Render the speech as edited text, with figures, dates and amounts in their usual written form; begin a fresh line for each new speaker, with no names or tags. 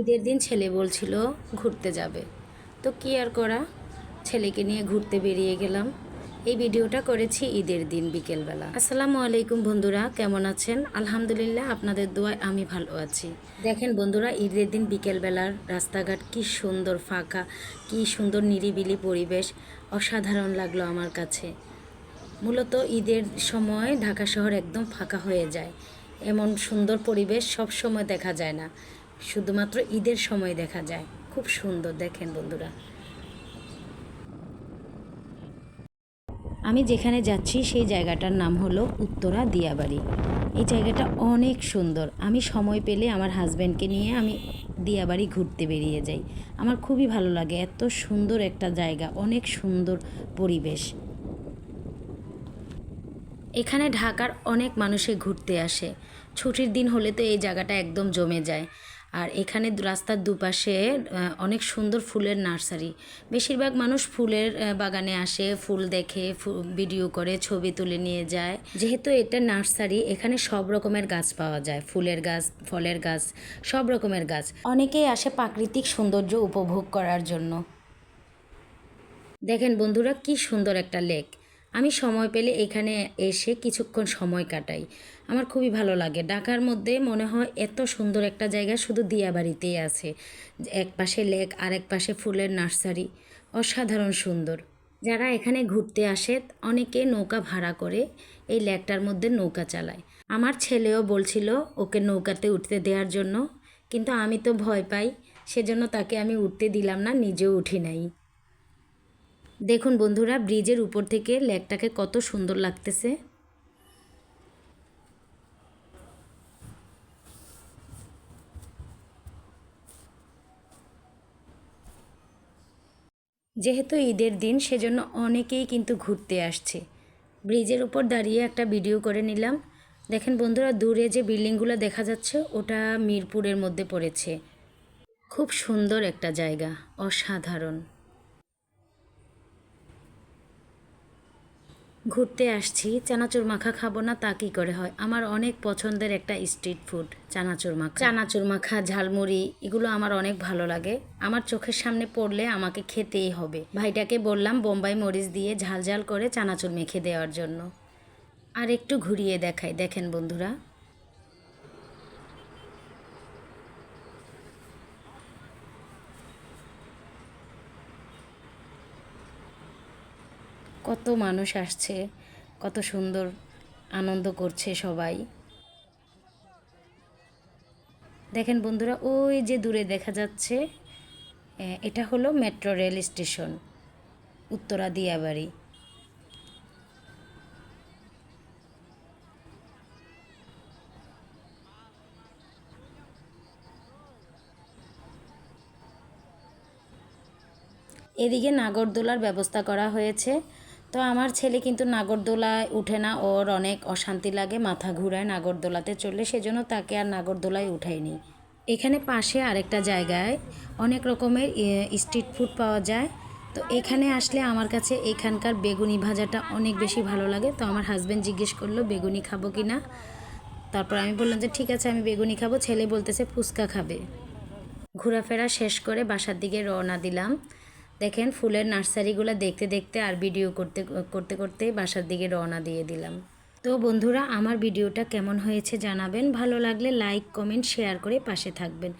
ঈদের দিন ছেলে বলছিল ঘুরতে যাবে, তো কি আর করা, ছেলেকে নিয়ে ঘুরতে বেরিয়ে গেলাম। এই ভিডিওটা করেছি ঈদের দিন বিকেলবেলা। আসসালামু আলাইকুম বন্ধুরা, কেমন আছেন? আলহামদুলিল্লাহ, আপনাদের দোয়ায় আমি ভালো আছি। দেখেন বন্ধুরা, ঈদের দিন বিকেলবেলার রাস্তাঘাট কি সুন্দর ফাঁকা, কি সুন্দর নিরিবিলি পরিবেশ, অসাধারণ লাগলো আমার কাছে। মূলত ঈদের সময় ঢাকা শহর একদম ফাঁকা হয়ে যায়। এমন সুন্দর পরিবেশ সব সময় দেখা যায় না, শুধুমাত্র ঈদের সময় দেখা যায়। খুব সুন্দর, দেখেন বন্ধুরা। আমি যেখানে যাচ্ছি সেই জায়গাটার নাম হলো উত্তরা দিয়াবাড়ি। এই জায়গাটা অনেক সুন্দর। আমি সময় পেলে আমার হাজব্যান্ডকে নিয়ে আমি দিয়াবাড়ি ঘুরতে বেরিয়ে যাই। আমার খুবই ভালো লাগে, এত সুন্দর একটা জায়গা, অনেক সুন্দর পরিবেশ। এখানে ঢাকার অনেক মানুষে ঘুরতে আসে। ছুটির দিন হলে তো এই জায়গাটা একদম জমে যায়। আর এখানে রাস্তার দুপাশে অনেক সুন্দর ফুলের নার্সারি। বেশিরভাগ মানুষ ফুলের বাগানে আসে, ফুল দেখে, ভিডিও করে, ছবি তুলে নিয়ে যায়। যেহেতু এটা নার্সারি, এখানে সব রকমের গাছ পাওয়া যায়, ফুলের গাছ, ফলের গাছ, সব রকমের গাছ। অনেকেই আসে প্রাকৃতিক সৌন্দর্য উপভোগ করার জন্য। দেখেন বন্ধুরা, কি সুন্দর একটা লেক। আমি সময় পেলে এখানে এসে কিছুক্ষণ সময় কাটাই। আমার খুবই ভালো লাগে। ঢাকার মধ্যে মনে হয় এত সুন্দর একটা জায়গা শুধু দিয়াবাড়িতেই আছে। এক পাশে লেক, আর এক পাশে ফুলের নার্সারি, অসাধারণ সুন্দর। যারা এখানে ঘুরতে আসে অনেকে নৌকা ভাড়া করে এই লেকটার মধ্যে নৌকা চালায়। আমার ছেলেও বলছিল ওকে নৌকাতে উঠতে দেওয়ার জন্য, কিন্তু আমি তো ভয় পাই, সেজন্য তাকে আমি উঠতে দিলাম না, নিজেও উঠি নাই। দেখুন বন্ধুরা, ব্রিজের উপর থেকে লেকটাকে কত সুন্দর লাগতেছে। যেহেতু ঈদের দিন, সেজন্য অনেকেই কিন্তু ঘুরতে আসছে। ব্রিজের উপর দাঁড়িয়ে একটা ভিডিও করে নিলাম। দেখেন বন্ধুরা, দূরে যে বিল্ডিংগুলো দেখা যাচ্ছে ওটা মিরপুরের মধ্যে পড়েছে। খুব সুন্দর একটা জায়গা, অসাধারণ। ঘুরতে আসছি, চানাচুর মাখা খাবো না তা কী করে হয়? আমার অনেক পছন্দের একটা স্ট্রিট ফুড চানাচুর মাখা। চানাচুর মাখা, ঝালমুড়ি, এগুলো আমার অনেক ভালো লাগে। আমার চোখের সামনে পড়লে আমাকে খেতেই হবে। ভাইটাকে বললাম বোম্বাই মরিচ দিয়ে ঝাল ঝাল করে চানাচুর মেখে দেওয়ার জন্য। আর একটু ঘুরিয়ে দেখাই, দেখেন বন্ধুরা। কত মানুষ আসছে, কত সুন্দর আনন্দ করছে সবাই। দেখেন বন্ধুরা, ওই যে দূরে দেখা যাচ্ছে, এটা হলো metro rail station, Uttara Diabari. এদিকে নাগরদোলার ব্যবস্থা করা হয়েছে। তো আমার ছেলে কিন্তু নাগরদোলায় উঠে না, ওর অনেক অশান্তি লাগে, মাথা ঘুরায় নাগরদোলাতে চললে, সেজন্য তাকে আর নাগরদোলায় উঠাইনি। এখানে পাশে আরেকটা জায়গায় অনেক রকমের স্ট্রিট ফুড পাওয়া যায়। তো এখানে আসলে আমার কাছে এখানকার বেগুনি ভাজাটা অনেক বেশি ভালো লাগে। তো আমার হাজব্যান্ড জিজ্ঞেস করলো বেগুনি খাবো কি না। তারপর আমি বললাম যে ঠিক আছে, আমি বেগুনি খাবো। ছেলে বলতেছে ফুচকা খাবে। ঘোরাফেরা শেষ করে বাসার দিকে রওনা দিলাম। দেখেন ফুলের নার্সারিগুলো দেখতে দেখতে আর ভিডিও করতে করতে করতে বাসার দিকে রওনা দিয়ে দিলাম। তো বন্ধুরা, আমার ভিডিওটা কেমন হয়েছে জানাবেন। ভালো লাগলে লাইক, কমেন্ট, শেয়ার করে পাশে থাকবেন।